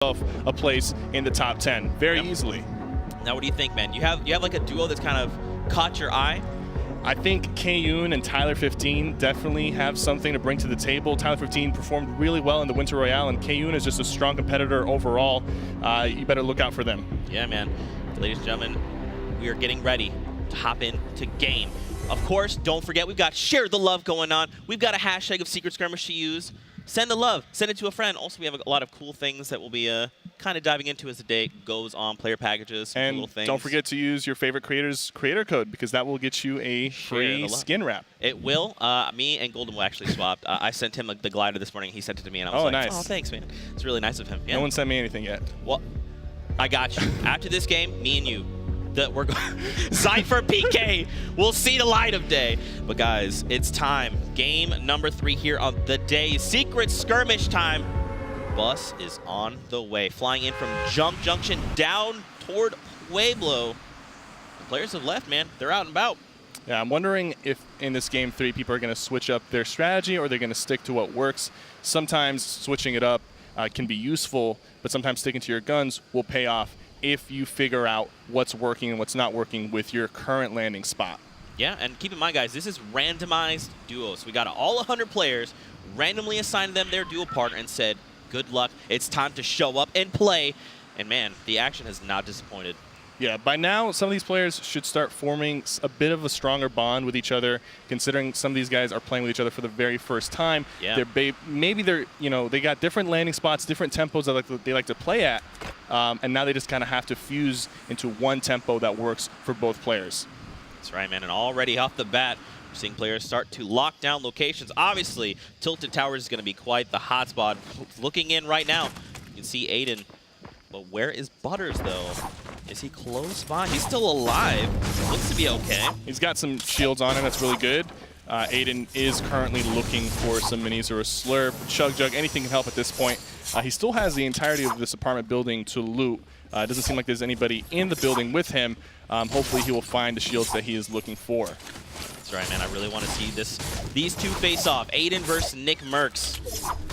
a place in the top 10 very easily. Now, what do you think, man? You have like a duo that's kind of caught your eye? I think Kayun and Tyler 15 definitely have something to bring to the table. Tyler 15 performed really well in the Winter Royale, and Kayun is just a strong competitor overall. You better look out for them. Yeah, man. Ladies and gentlemen, we are getting ready to hop into game. Of course, don't forget, we've got Share the Love going on. We've got a hashtag of Secret Skirmish to use. Send the love. Send it to a friend. Also, we have a lot of cool things that we'll be kind of diving into as the day goes on. Player packages, and cool little things. Don't forget to use your favorite creator's creator code, because that will get you a free skin wrap. It will. Me and Golden will actually swap. I sent him the glider this morning. He sent it to me, and I was like, nice. "Oh, thanks, man. It's really nice of him." Yeah. No one sent me anything yet. Well, I got you. After this game, me and you. We're going Cypher PK. We'll see the light of day. But guys, it's time. Game number 3 here on the day. Secret Skirmish time. Bus is on the way. Flying in from Jump Junction down toward Pueblo. The players have left, man. They're out and about. Yeah, I'm wondering if in this game 3 people are going to switch up their strategy, or they're going to stick to what works. Sometimes switching it up can be useful, but sometimes sticking to your guns will pay off if you figure out what's working and what's not working with your current landing spot. Yeah, and keep in mind, guys, this is randomized duos. We got all 100 players, randomly assigned them their duo partner and said, good luck, it's time to show up and play. And man, the action has not disappointed. Yeah, by now, some of these players should start forming a bit of a stronger bond with each other, considering some of these guys are playing with each other for the very first time. Yeah. Maybe they got different landing spots, different tempos that they like to play at, and now they just kind of have to fuse into one tempo that works for both players. That's right, man, and already off the bat, we're seeing players start to lock down locations. Obviously, Tilted Towers is going to be quite the hotspot. Looking in right now, you can see Aiden, but where is Butters, though? Is he close by? He's still alive. Looks to be okay. He's got some shields on him. That's really good. Aiden is currently looking for some minis or a slurp, chug jug, anything can help at this point. He still has the entirety of this apartment building to loot. It doesn't seem like there's anybody in the building with him. Hopefully he will find the shields that he is looking for. That's right, man. I really want to see these two face off. Aiden versus Nick Merckx.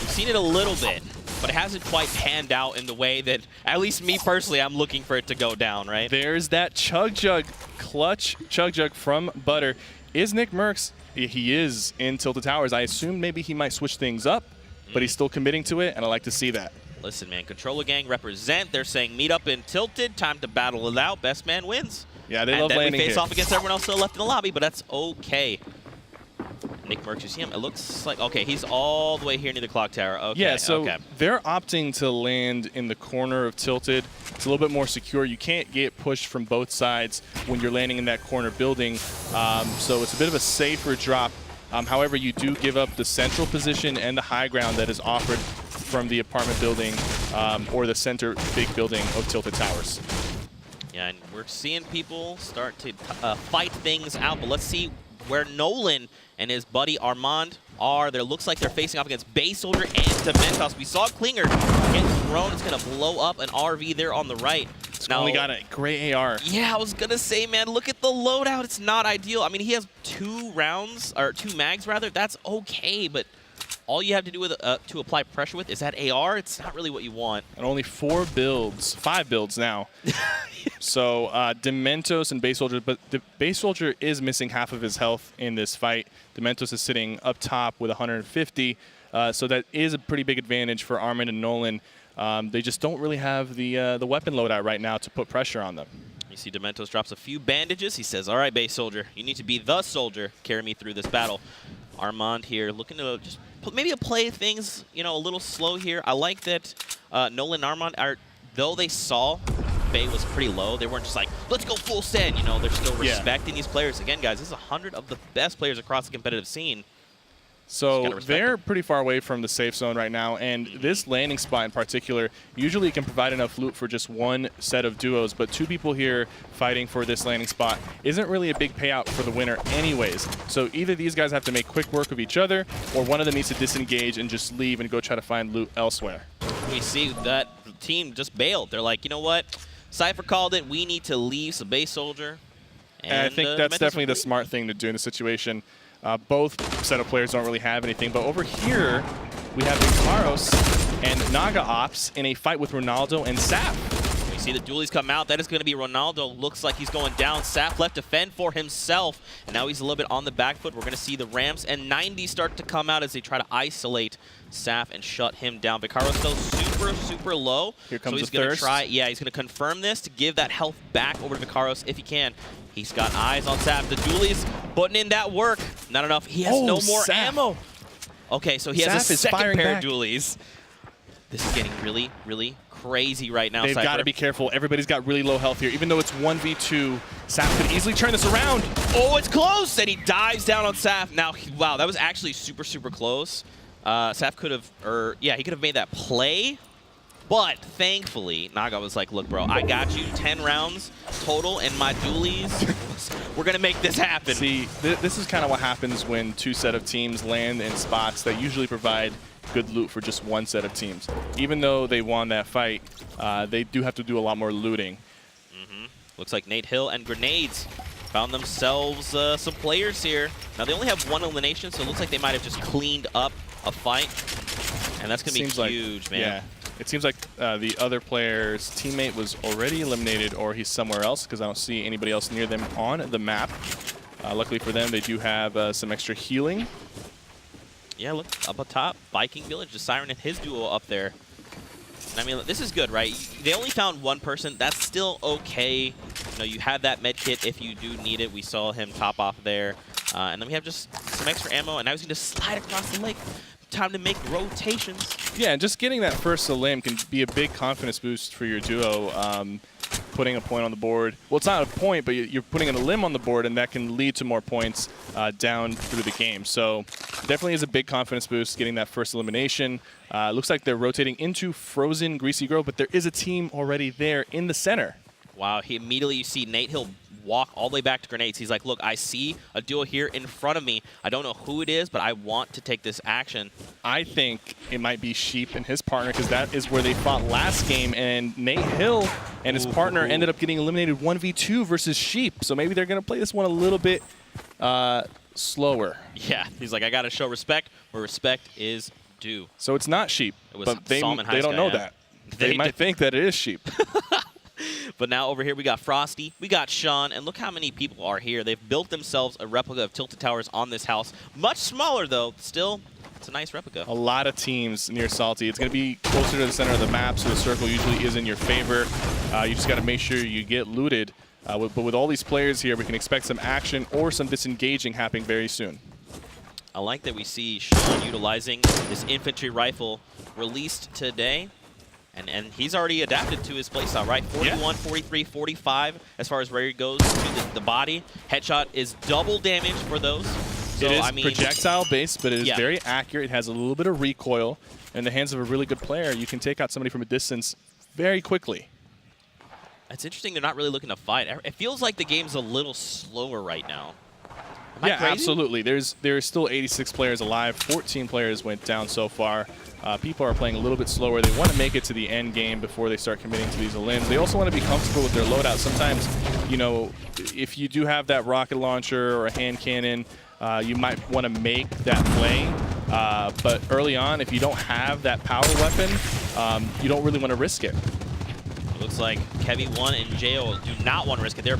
We've seen it a little bit, but it hasn't quite panned out in the way that, at least me personally, I'm looking for it to go down, right? There's that chug jug, clutch chug jug from Butter. Is Nick Merckx? He is in Tilted Towers. I assumed maybe he might switch things up, but he's still committing to it, and I like to see that. Listen, man, Controller Gang represent. They're saying meet up in Tilted, time to battle it out. Best man wins. Yeah, they love landing here. And then we face off against everyone else still left in the lobby, but that's okay. Nick Merckx, you see him? It looks like, okay, he's all the way here near the clock tower. Okay, yeah, so they're opting to land in the corner of Tilted. It's a little bit more secure. You can't get pushed from both sides when you're landing in that corner building, so it's a bit of a safer drop. However, you do give up the central position and the high ground that is offered from the apartment building or the center big building of Tilted Towers. Yeah, and we're seeing people start to fight things out, but let's see where Nolan and his buddy Armand are. There looks like they're facing off against Base Soldier and Dementos. We saw Klinger get thrown. It's going to blow up an RV there on the right. It's only got a great AR. Yeah, I was going to say, man, look at the loadout. It's not ideal. I mean, he has 2 rounds, or 2 mags, rather. That's okay, but all you have to do with to apply pressure with is that AR. It's not really what you want. And only 5 builds now. So Dementos and Base Soldier, but the Base Soldier is missing half of his health in this fight. Dementos is sitting up top with 150, so that is a pretty big advantage for Armand and Nolan. They just don't really have the weapon loadout right now to put pressure on them. You see Dementos drops a few bandages. He says, all right, Base Soldier, you need to be the soldier. Carry me through this battle. Armand here looking to just maybe play things, a little slow here. I like that Nolan and Armand though they saw Bay was pretty low, they weren't just like, let's go full send. They're still respecting these players. Again, guys, this is 100 of the best players across the competitive scene. So they're pretty far away from the safe zone right now, and this landing spot in particular usually can provide enough loot for just one set of duos, but 2 people here fighting for this landing spot isn't really a big payout for the winner anyways. So either these guys have to make quick work of each other, or one of them needs to disengage and just leave and go try to find loot elsewhere. We see that team just bailed. They're like, you know what? Cypher called it. We need to leave. So Base Soldier. And I think that's definitely the smart thing to do in the situation. Both set of players don't really have anything, but over here we have Ikaros and Naga opts in a fight with Ronaldo and Sap. You see the dualies come out. That is going to be Ronaldo. Looks like he's going down. Sap left to fend for himself. And now he's a little bit on the back foot. We're going to see the ramps and 90 start to come out as they try to isolate Sap and shut him down. Vicaro's still super, super low. Here comes so he's the going to thirst. try. Yeah, he's going to confirm this to give that health back over to Vicaros if he can. He's got eyes on Sap. The dualies putting in that work. Not enough. He has no more Sap. ammo. Okay, so he has Sap a is second firing pair back. of dualies. This is getting really, really crazy right now. They've got to be careful. Everybody's got really low health here. Even though it's 1v2, Sap could easily turn this around. Oh, it's close! And he dives down on Saf. Now, wow, that was actually super, super close. Saf could have, he could have made that play. But thankfully, Naga was like, look, bro, I got you 10 rounds total in my dualies. We're going to make this happen. See, this is kind of what happens when two set of teams land in spots that usually provide good loot for just one set of teams. Even though they won that fight, they do have to do a lot more looting. Looks like Nate Hill and Grenades found themselves some players here. Now, they only have one elimination, so it looks like they might have just cleaned up a fight. And that's going to be huge, man. Yeah. It seems like the other player's teammate was already eliminated or he's somewhere else because I don't see anybody else near them on the map. Luckily for them, they do have some extra healing. Yeah, look, up atop, Viking Village, the Siren and his duo up there. And I mean, this is good, right? They only found one person. That's still okay. You know, you have that med kit if you do need it. We saw him top off there. And then we have just some extra ammo, and now he's going to slide across the lake. Time to make rotations. Yeah, and just getting that first limb can be a big confidence boost for your duo. Putting a point on the board. Well, it's not a point, but you're putting a limb on the board, and that can lead to more points down through the game. So definitely is a big confidence boost getting that first elimination. Looks like they're rotating into Frozen Greasy Grove, but there is a team already there in the center. Wow, immediately you see Nate Hill walk all the way back to Grenades. He's like, look, I see a duo here in front of me. I don't know who it is, but I want to take this action. I think it might be Sheep and his partner because that is where they fought last game, and Nate Hill and his partner ended up getting eliminated 1v2 versus Sheep. So maybe they're going to play this one a little bit slower. Yeah, he's like, I got to show respect where respect is due. So it's not Sheep, but they don't know that. They might think that it is Sheep. But now over here we got Frosty, we got Sean, and look how many people are here. They've built themselves a replica of Tilted Towers on this house. Much smaller though, still, it's a nice replica. A lot of teams near Salty. It's going to be closer to the center of the map, so the circle usually is in your favor. You just got to make sure you get looted. But with all these players here, we can expect some action or some disengaging happening very soon. I like that we see Sean utilizing this infantry rifle released today. And he's already adapted to his playstyle, right? 41, 43, 45 as far as where he goes to the body. Headshot is double damage for those. So, it is I mean, projectile-based, but it is very accurate. It has a little bit of recoil. In the hands of a really good player, you can take out somebody from a distance very quickly. It's interesting they're not really looking to fight. It feels like the game's a little slower right now. Yeah, absolutely. There's still 86 players alive. 14 players went down so far. People are playing a little bit slower. They want to make it to the end game before they start committing to these elims. They also want to be comfortable with their loadout. Sometimes, you know, if you do have that rocket launcher or a hand cannon, you might want to make that play. But early on, if you don't have that power weapon, you don't really want to risk it. It looks like Kevy1 and Jo do not want to risk it. They're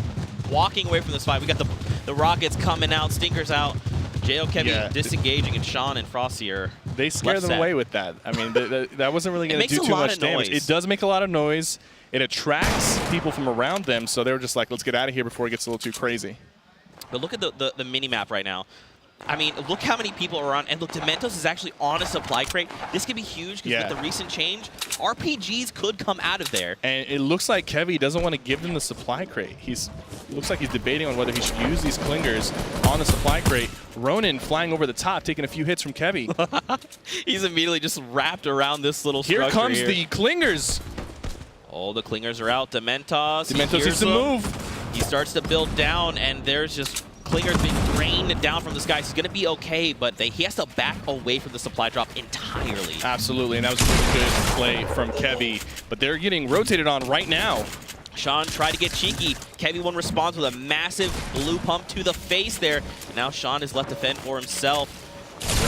walking away from this fight. We got the rockets coming out, stinkers out. Jo, Kevy disengaging, and Sean and Frosty are They scare them away with that. I mean, that wasn't really going to do too much damage. It does make a lot of noise. It attracts people from around them, so they were just like, let's get out of here before it gets a little too crazy. But look at the mini-map right now. I mean, look how many people are on. And look, Dementos is actually on a supply crate. This could be huge because with the recent change, RPGs could come out of there. And it looks like Kevy doesn't want to give them the supply crate. Looks like he's debating on whether he should use these clingers on the supply crate. Ronin flying over the top, taking a few hits from Kevy. He's immediately just wrapped around this little structure here. Comes the clingers. Oh, the clingers are out. Dementos needs to move. He starts to build down, and there's just clingers being rained down from the sky. He's going to be okay, but he has to back away from the supply drop entirely. Absolutely, and that was a really good play from Kevy. But they're getting rotated on right now. Sean tried to get cheeky. Kevy1 responds with a massive blue pump to the face there. And now Sean is left to fend for himself.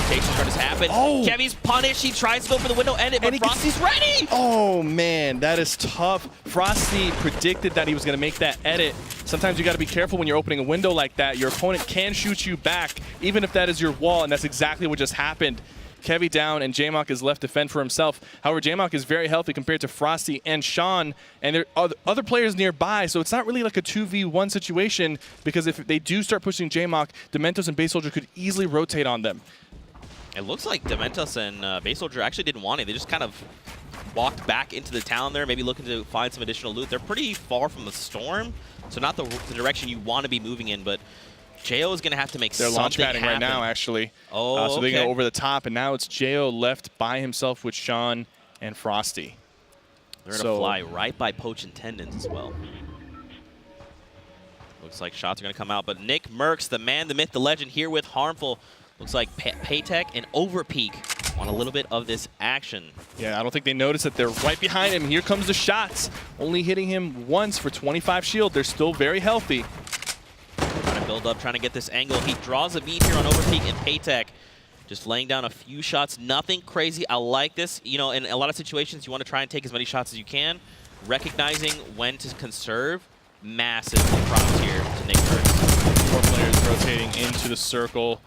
rotation start to happen. Oh! Kevy's punished. He tries to go for the window ended, but Frosty's ready! Oh, man, that is tough. Frosty predicted that he was going to make that edit. Sometimes you got to be careful when you're opening a window like that. Your opponent can shoot you back, even if that is your wall, and that's exactly what just happened. Kevy down, and J-Mock is left to fend for himself. However, J-Mock is very healthy compared to Frosty and Sean, and there are other players nearby, so it's not really like a 2v1 situation, because if they do start pushing J-Mock, Dementos and Base Soldier could easily rotate on them. It looks like Dementos and Base Soldier actually didn't want it. They just kind of walked back into the town there, maybe looking to find some additional loot. They're pretty far from the storm, so not the direction you want to be moving in, but Jo is going to have to make something happen. They're launch padding right now, actually. Oh, so they go over the top, and now it's Jo left by himself with Sean and Frosty. They're going to fly right by Poach Tendons as well. Looks like shots are going to come out, but Nick Mercs, the man, the myth, the legend, here with Harmful. Looks like Paytech and Overpeak want a little bit of this action. Yeah, I don't think they noticed that they're right behind him. Here comes the shots. Only hitting him once for 25 shield. They're still very healthy. Trying to build up, trying to get this angle. He draws a beat here on Overpeak and Paytech. Just laying down a few shots. Nothing crazy. I like this. You know, in a lot of situations, you want to try and take as many shots as you can. Recognizing when to conserve. Massive props here to Nick Mercs. 4 players rotating into the circle.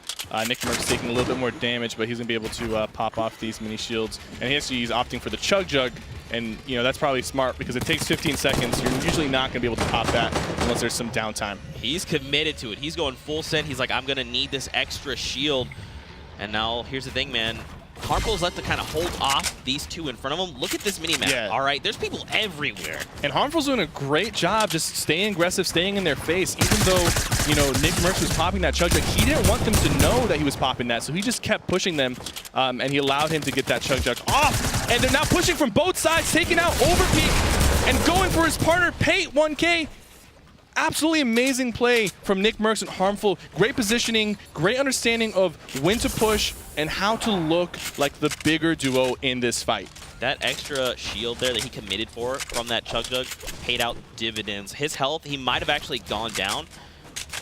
Nick Mercs taking a little bit more damage, but he's going to be able to pop off these mini shields. And he's opting for the Chug Jug. And, you know, that's probably smart because it takes 15 seconds. You're usually not going to be able to pop that unless there's some downtime. He's committed to it. He's going full send. He's like, I'm going to need this extra shield. And now, here's the thing, man. Harmful's left to kind of hold off these two in front of him. Look at this mini-map. Yeah. All right, there's people everywhere. And Harmful's doing a great job just staying aggressive, staying in their face, even though, you know, Nick Mercs was popping that Chug Jug. He didn't want them to know that he was popping that, so he just kept pushing them, and he allowed him to get that Chug Jug off. And they're now pushing from both sides, taking out Overpeak and going for his partner, Pate, 1K. Absolutely amazing play from Nick Mercs and Harmful. Great positioning, great understanding of when to push and how to look like the bigger duo in this fight. That extra shield there that he committed for from that Chug Jug paid out dividends. His health, he might have actually gone down,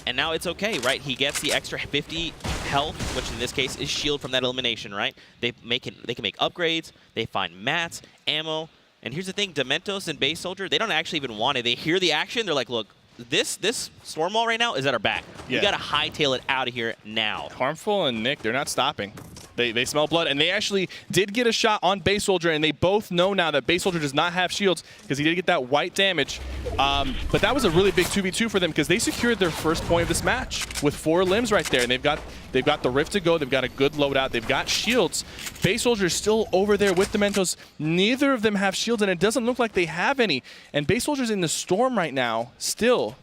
and now it's okay, right? He gets the extra 50 health, which in this case is shield from that elimination, right? They can make upgrades, they find mats, ammo, and here's the thing, Dementos and Base Soldier, they don't actually even want it. They hear the action, they're like, look, this storm wall right now is at our back. Yeah. We got to hightail it out of here now. Harmful and Nick, they're not stopping. They smell blood, and they actually did get a shot on Base Soldier, and they both know now that Base Soldier does not have shields because he did get that white damage. But that was a really big 2v2 for them because they secured their first point of this match with 4 limbs right there, and they've got the Rift to go. They've got a good loadout. They've got shields. Base Soldier is still over there with Dementos. Neither of them have shields, and it doesn't look like they have any. And Base Soldier's in the storm right now, still.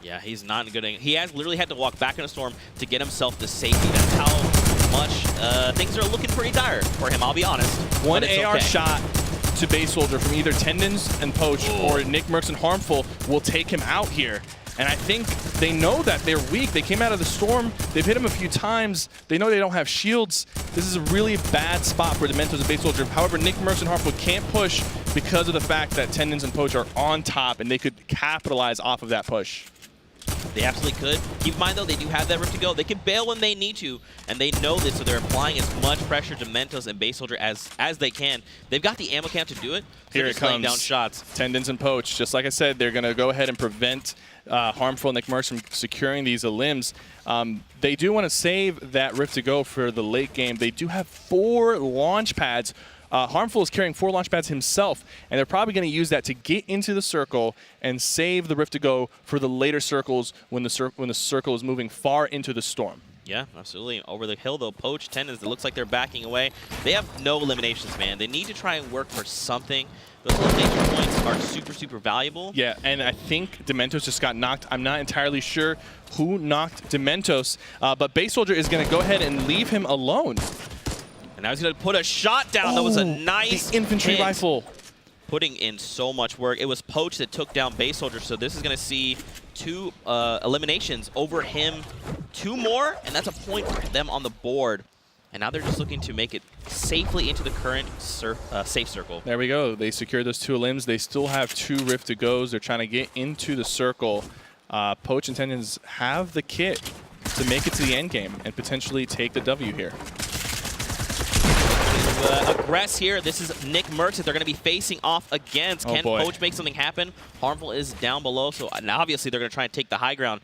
Yeah, he's not good. He has literally had to walk back in a storm to get himself to safety. That's how much things are looking pretty dire for him, I'll be honest. One AR shot to Base Soldier from either Tendons and Poach or Nick Mercs and Harmful will take him out here. And I think they know that they're weak. They came out of the storm. They've hit him a few times. They know they don't have shields. This is a really bad spot for Dementos and Base Soldier. However, Nick Mercs and Harmful can't push because of the fact that Tendons and Poach are on top, and they could capitalize off of that push. They absolutely could. Keep in mind, though, they do have that Rift to go. They can bail when they need to, and they know this, so they're applying as much pressure to Mentos and Base Soldier as they can. They've got the ammo count to do it. So Here it just laying comes. Down shots. Tendons and Poach. Just like I said, they're going to go ahead and prevent Harmful and Nick Mercs from securing these limbs. They do want to save that Rift to go for the late game. They do have 4 launch pads. Harmful is carrying 4 launch pads himself, and they're probably going to use that to get into the circle and save the Rift to go for the later circles when the circle is moving far into the storm. Yeah, absolutely. Over the hill, though, Poach Tendons, it looks like they're backing away. They have no eliminations, man. They need to try and work for something. Those elimination points are super, super valuable. Yeah, and I think Dementos just got knocked. I'm not entirely sure who knocked Dementos, but Base Soldier is going to go ahead and leave him alone. And now he's going to put a shot down. That was a nice the infantry hit. rifle. Putting in so much work. It was Poach that took down Base Soldier, so this is going to see 2 eliminations over him. 2 more, and that's a point for them on the board. And now they're just looking to make it safely into the current safe circle. There we go. They secured those 2 limbs. They still have 2 Rift to goes. They're trying to get into the circle. Poach and Tendons have the kit to make it to the end game and potentially take the W here. aggress here. This is Nick Merckx that they're going to be facing off against. Can Poach make something happen? Harmful is down below, so now obviously they're going to try and take the high ground.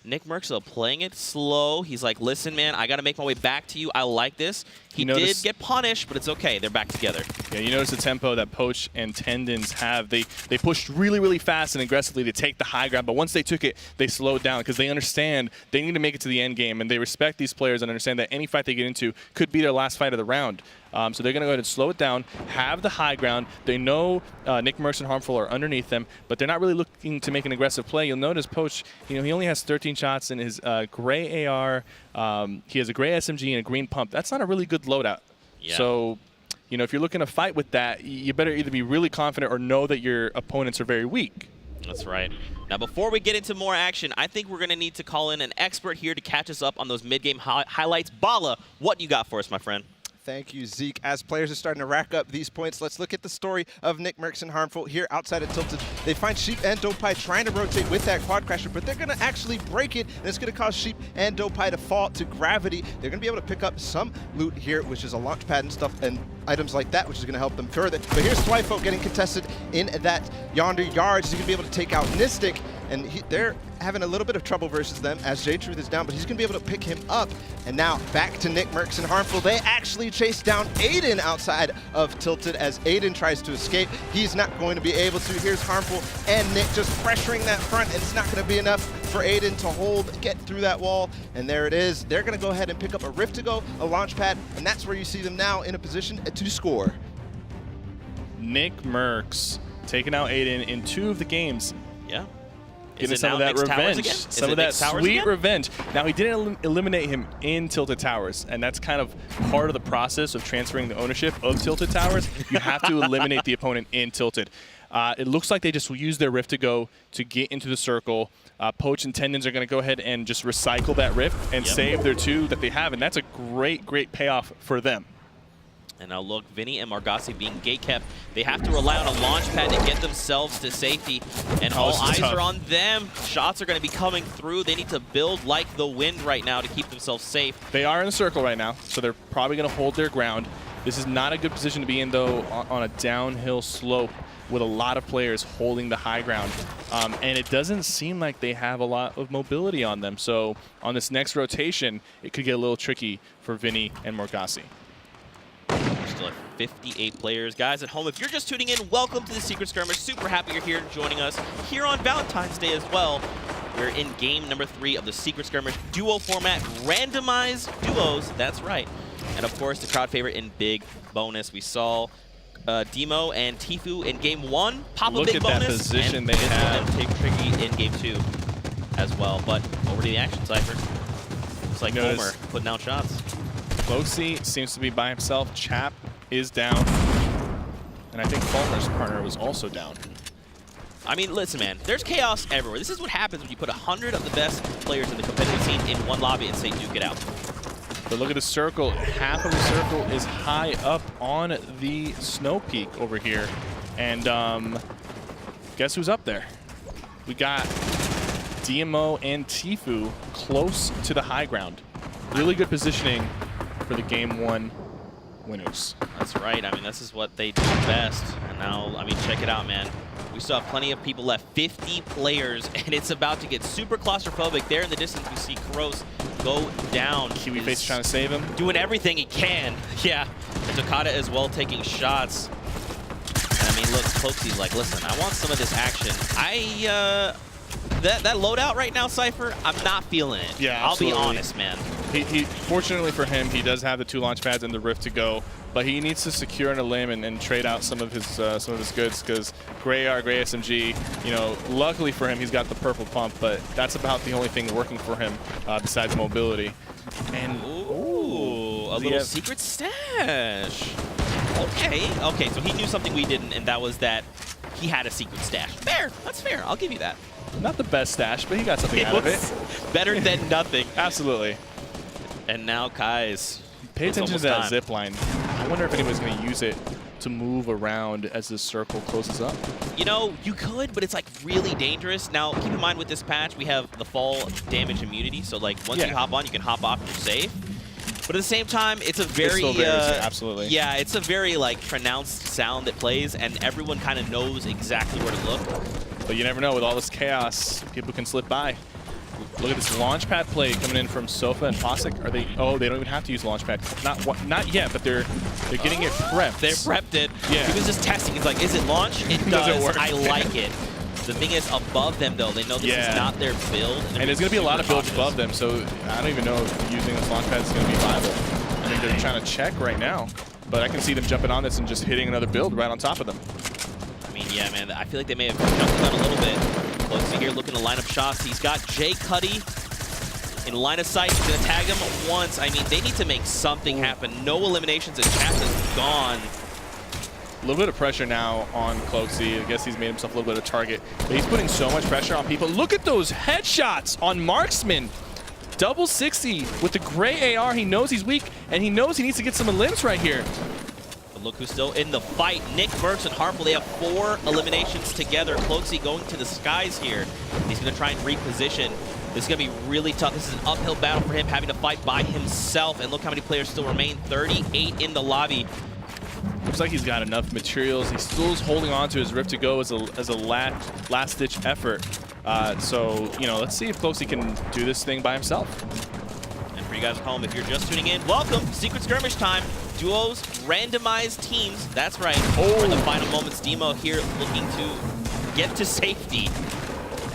Nick Merckx, though, playing it slow. He's like, listen, man, I got to make my way back to you. I like this. He did get punished, but it's okay. They're back together. Yeah, you notice the tempo that Poach and Tendons have. They pushed really, really fast and aggressively to take the high ground, but once they took it, they slowed down because they understand they need to make it to the end game, and they respect these players and understand that any fight they get into could be their last fight of the round. So they're going to go ahead and slow it down, have the high ground. They know Nick Merckx and Harmful are underneath them, but they're not really looking to make an aggressive play. You'll notice Poach, he only has 13 shots in his gray AR. He has a gray SMG and a green pump. That's not a really good loadout. Yeah. So, if you're looking to fight with that, you better either be really confident or know that your opponents are very weak. That's right. Now, before we get into more action, I think we're going to need to call in an expert here to catch us up on those mid-game highlights. Bala, what you got for us, my friend? Thank you, Zeke. As players are starting to rack up these points, let's look at the story of Nick Merckx and Harmful here outside of Tilted. They find Sheep and Dopeye trying to rotate with that quad crasher, but they're going to actually break it, and it's going to cause Sheep and Dopeye to fall to gravity. They're going to be able to pick up some loot here, which is a launch pad and stuff, and items like that, which is going to help them further. But here's Thwifo getting contested in that yonder yard. He's going to be able to take out Nistic, and they're having a little bit of trouble versus them as Jtruth is down, but he's going to be able to pick him up. And now back to Nick Merckx and Harmful. They actually chase down Aiden outside of Tilted as Aiden tries to escape. He's not going to be able to. Here's Harmful and Nick just pressuring that front, and it's not going to be enough for Aiden to get through that wall. And there it is. They're going to go ahead and pick up a Rift to go, a launch pad, and that's where you see them now in a position to score. Nick Merckx taking out Aiden in 2 of the games. Yeah. Getting some of that revenge, some of that sweet revenge. Now, he didn't eliminate him in Tilted Towers, and that's kind of part of the process of transferring the ownership of Tilted Towers. You have to eliminate the opponent in Tilted. It looks like they just use their Rift to go to get into the circle. Poach and Tendons are going to go ahead and just recycle that Rift and save their 2 that they have, and that's a great, great payoff for them. And now look, Vinny and Margassi being gate-kept. They have to rely on a launch pad to get themselves to safety. And all eyes are on them. Shots are going to be coming through. They need to build like the wind right now to keep themselves safe. They are in the circle right now, so they're probably going to hold their ground. This is not a good position to be in, though, on a downhill slope with a lot of players holding the high ground. And it doesn't seem like they have a lot of mobility on them. So on this next rotation, it could get a little tricky for Vinny and Margassi. We're still at 58 players. Guys at home, if you're just tuning in, welcome to the Secret Skirmish. Super happy you're here joining us here on Valentine's Day as well. We're in game number 3 of the Secret Skirmish duo format, randomized duos, that's right. And of course, the crowd favorite in big bonus. We saw Demo and Tfue in game 1 pop a big bonus. Look at that position they have. Take tricky in game 2 as well. But over to the action, Cypher. Looks like Homer putting out shots. Boxy seems to be by himself. Chap is down. And I think Fulmer's partner was also down. I mean, listen, man, there's chaos everywhere. This is what happens when you put 100 of the best players in the competitive scene in one lobby and say, duke it out. But look at the circle. Half of the circle is high up on the snow peak over here. And guess who's up there? We got DMO and Tfue close to the high ground. Really good positioning for the game 1 winners. That's right. I mean, this is what they do best. And now, I mean, check it out, man. We still have plenty of people left. 50 players, and it's about to get super claustrophobic. There in the distance, we see Kroos go down. Kiwi Face trying to save him. Doing everything he can. Yeah. And Takata as well taking shots. And I mean, look, Poach's like, listen, I want some of this action. That loadout right now, Cypher, I'm not feeling it. Yeah, I'll be honest, man. Fortunately for him, he does have the 2 launch pads and the Rift to go, but he needs to secure on a limb and trade out some of his goods because gray AR, gray SMG. Luckily for him, he's got the purple pump, but that's about the only thing working for him besides mobility. And a little secret stash. Okay, so he knew something we didn't, and that was that he had a secret stash. Fair, that's fair. I'll give you that. Not the best stash, but he got something out of it. Better than nothing. Absolutely. And now Kai's. Pay attention to that zip line. I wonder if anyone's going to use it to move around as the circle closes up. You could, but it's like really dangerous. Now, keep in mind with this patch, we have the fall damage immunity. So like once you hop on, you can hop off and you're safe. But at the same time, it's a very, absolutely. Yeah, it's a very like pronounced sound that plays, and everyone kind of knows exactly where to look. But you never know, with all this chaos, people can slip by. Look at this launchpad play coming in from Sofa and Fossick. Are they? Oh, they don't even have to use launchpad. Not yet, but they're getting it prepped. They prepped it. Yeah. He was just testing. He's like, is it launch? It does. Does it work? I like it. The thing is, above them though, they know this is not their build. And there's going to be a lot of builds above them, so I don't even know if using this launchpad is going to be viable. I think they're trying to check right now, but I can see them jumping on this and just hitting another build right on top of them. I mean, yeah, man, I feel like they may have jumped the gun a little bit. Closey here looking to line up shots. He's got Jay Cuddy in line of sight. He's going to tag him once. I mean, they need to make something happen. No eliminations, and Chaps is gone. A little bit of pressure now on Cloaksy. I guess he's made himself a little bit of a target, but he's putting so much pressure on people. Look at those headshots on Marksman. Double 60 with the gray AR. He knows he's weak, and he knows he needs to get some limbs right here. But look who's still in the fight. Nick Merckx and Harmful, they have 4 eliminations together. Cloaksy going to the skies here. He's going to try and reposition. This is going to be really tough. This is an uphill battle for him, having to fight by himself. And look how many players still remain. 38 in the lobby. Looks like he's got enough materials. He still is holding on to his Rift to go as a last-ditch effort. So, you know, let's see if Cloaksy can do this thing by himself. And for you guys at home, if you're just tuning in, welcome. Secret Skirmish time. Duos, randomized teams. That's right. For the final moments, Demo here looking to get to safety.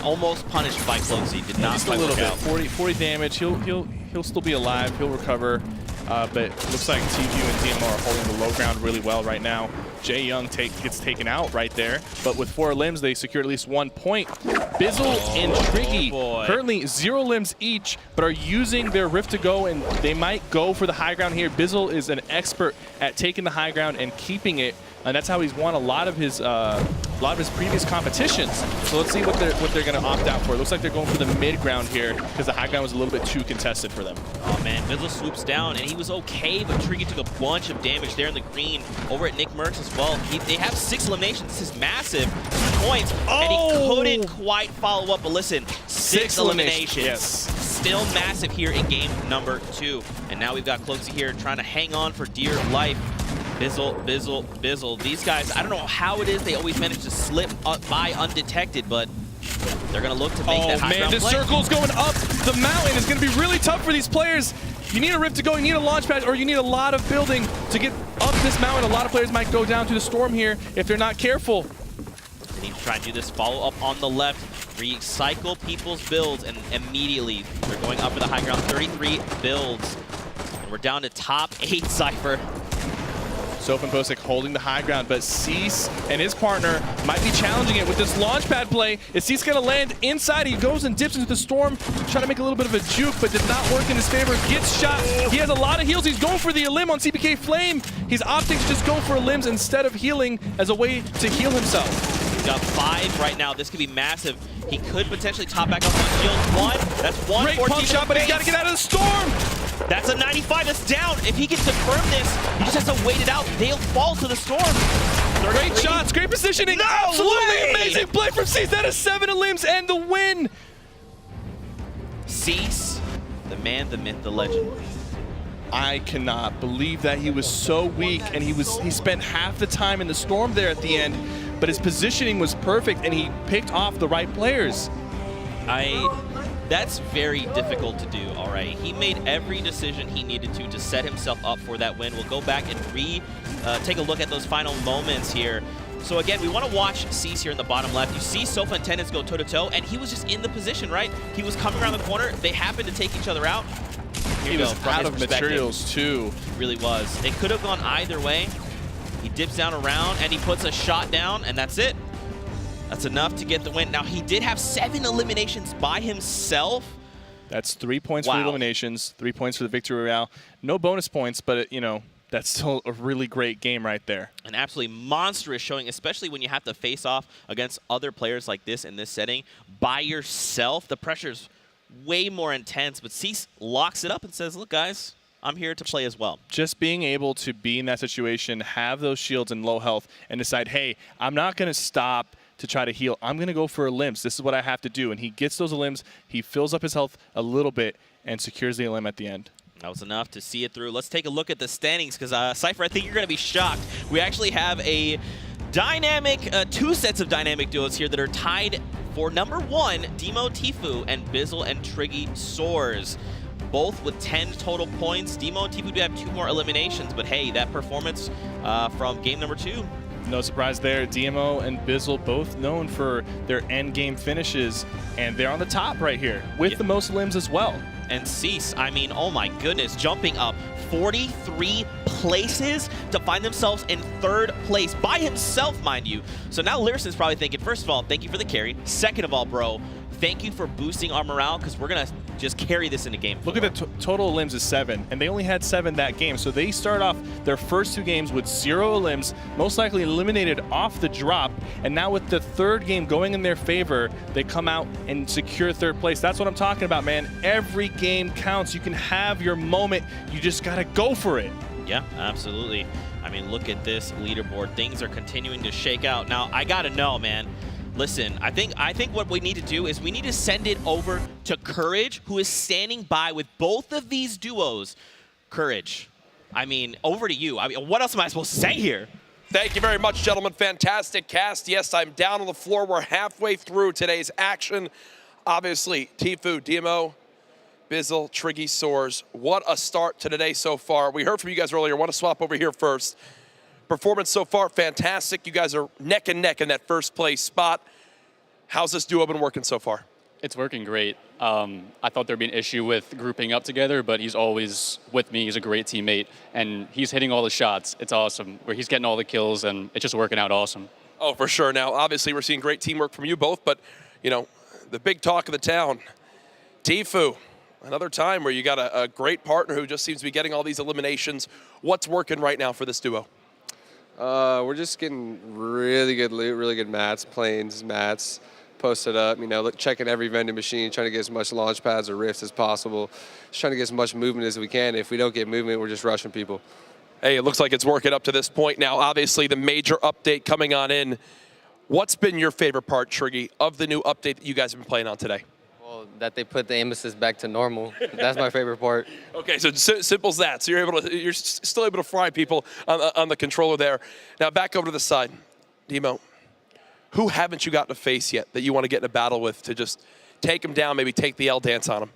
Almost punished by Cloaksy. Did not just a quite little work bit. out. 40 damage. He'll still be alive. He'll recover. But looks like Tfue and DMO are holding the low ground really well right now. Jae Young gets taken out right there, but with 4 limbs, they secured at least 1 point. Bizzle and Triggy currently 0 limbs each, but are using their Rift to go, and they might go for the high ground here. Bizzle is an expert at taking the high ground and keeping it, and that's how he's won a lot of his previous competitions. So let's see what they're going to opt out for. It looks like they're going for the mid ground here because the high ground was a little bit too contested for them. Oh man, Bizzle swoops down, and he was okay, but Triggy took a bunch of damage there in the green. Over at Nick Merckx as well. They have 6 eliminations. This is massive. 2 points, and he couldn't quite follow up. But listen, 6 eliminations. Yes. Still massive here in game number 2. And now we've got Cloaksy here trying to hang on for dear life. Bizzle. These guys, I don't know how it is they always manage to slip by undetected, but they're going to look to make that high ground this play. circle's going up the mountain. It's going to be really tough for these players. You need a Rift to go, you need a launch pad, or you need a lot of building to get up this mountain. A lot of players might go down to the storm here if they're not careful. They need to try and do this follow up on the left, recycle people's builds, and immediately they're going up for the high ground. 33 builds. And we're down to top 8, Cypher. Sofa and Bosick holding the high ground, but Cease and his partner might be challenging it with this launch pad play. Is Cease going to land inside? He goes and dips into the storm, trying to make a little bit of a juke, but did not work in his favor. Gets shot. He has a lot of heals. He's going for the limb on CPK Flame. He's opting to just go for limbs instead of healing as a way to heal himself. He's got 5 right now. This could be massive. He could potentially top back up on shield. 1. That's 1. Great pump shot, but he's got to get out of the storm. That's a 95. That's down. If he can confirm this, he just has to wait it out. They'll fall to the storm. Great shots, great positioning. No Absolutely way! amazing play from Cease. That is 7 limbs and the win. Cease, the man, the myth, the legend. I cannot believe that he was so weak, and he spent half the time in the storm there at the end, but his positioning was perfect, and he picked off the right players. That's very difficult to do, all right? He made every decision he needed to set himself up for that win. We'll go back and take a look at those final moments here. So again, we want to watch Cease here in the bottom left. You see Sofa and Tendons go toe-to-toe, and he was just in the position, right? He was coming around the corner. They happened to take each other out. He was out of materials, too. He really was. It could have gone either way. He dips down around, and he puts a shot down, and that's it. That's enough to get the win. Now, he did have 7 eliminations by himself. That's 3 points for the eliminations, 3 points for the victory royale. No bonus points, but, you know, that's still a really great game right there. An absolutely monstrous showing, especially when you have to face off against other players like this in this setting by yourself. The pressure's way more intense, but Cease locks it up and says, look, guys, I'm here to play as well. Just being able to be in that situation, have those shields and low health, and decide, hey, I'm not going to stop to try to heal. I'm going to go for limbs. This is what I have to do. And he gets those limbs. He fills up his health a little bit and secures the limb at the end. That was enough to see it through. Let's take a look at the standings, because Cypher, I think you're going to be shocked. We actually have a dynamic, two sets of dynamic duos here that are tied for number 1, Demo Tfue and Bizzle and Triggy Soars. Both with 10 total points. Demo and Tfue do have 2 more eliminations, but hey, that performance from game number 2. No surprise there. DMO and Bizzle both known for their end game finishes, and they're on the top right here with the most limbs as well. And Cease, I mean, oh my goodness, jumping up 43 places to find themselves in 3rd place by himself, mind you. So now Lyrison's probably thinking, first of all, thank you for the carry. Second of all, bro, thank you for boosting our morale, because we're going to just carry this into game 4. Look at the total limbs is 7, and they only had 7 that game. So they start off their first 2 games with 0 limbs, most likely eliminated off the drop. And now with the 3rd game going in their favor, they come out and secure 3rd place. That's what I'm talking about, man. Every game counts. You can have your moment. You just got to go for it. Yeah, absolutely. I mean, look at this leaderboard. Things are continuing to shake out. Now, I got to know, man. Listen, I think what we need to do is we need to send it over to Courage, who is standing by with both of these duos. Courage, I mean, over to you. I mean, what else am I supposed to say here? Thank you very much, gentlemen. Fantastic cast. Yes, I'm down on the floor. We're halfway through today's action. Obviously, Tfue, Demo, Bizzle, Triggy, Soars. What a start to today so far. We heard from you guys earlier. I want to swap over here first. Performance so far, fantastic. You guys are neck and neck in that 1st place spot. How's this duo been working so far? It's working great. I thought there'd be an issue with grouping up together, but he's always with me. He's a great teammate, and he's hitting all the shots. It's awesome. Where he's getting all the kills, and it's just working out awesome. Oh, for sure. Now, obviously, we're seeing great teamwork from you both, but, you know, the big talk of the town, Tfue. Another time where you got a great partner who just seems to be getting all these eliminations. What's working right now for this duo? We're just getting really good loot, really good mats, planes, mats, posted up, you know, checking every vending machine, trying to get as much launch pads or rifts as possible, just trying to get as much movement as we can. If we don't get movement, we're just rushing people. Hey, it looks like it's working up to this point now. Obviously, the major update coming on in. What's been your favorite part, Triggy, of the new update that you guys have been playing on today? Well, that they put the aim assist back to normal. That's my favorite part. Okay, so simple as that. So you're still able to fry people on the controller there. Now back over to the side, Demo. Who haven't you gotten to face yet that you want to get in a battle with to just take them down, maybe take the L dance on them?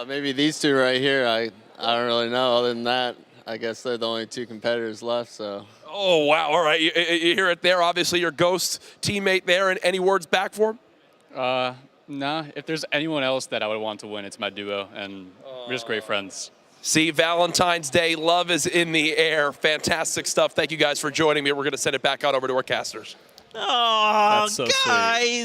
Maybe these 2 right here. I don't really know. Other than that, I guess they're the only 2 competitors left. So. Oh wow! All right, you hear it there. Obviously, your Ghost teammate there. And any words back for him? Nah, if there's anyone else that I would want to win, it's my duo, and we're just great friends. See, Valentine's Day, love is in the air. Fantastic stuff. Thank you guys for joining me. We're going to send it back out over to our casters. Oh, That's so guys. sweet.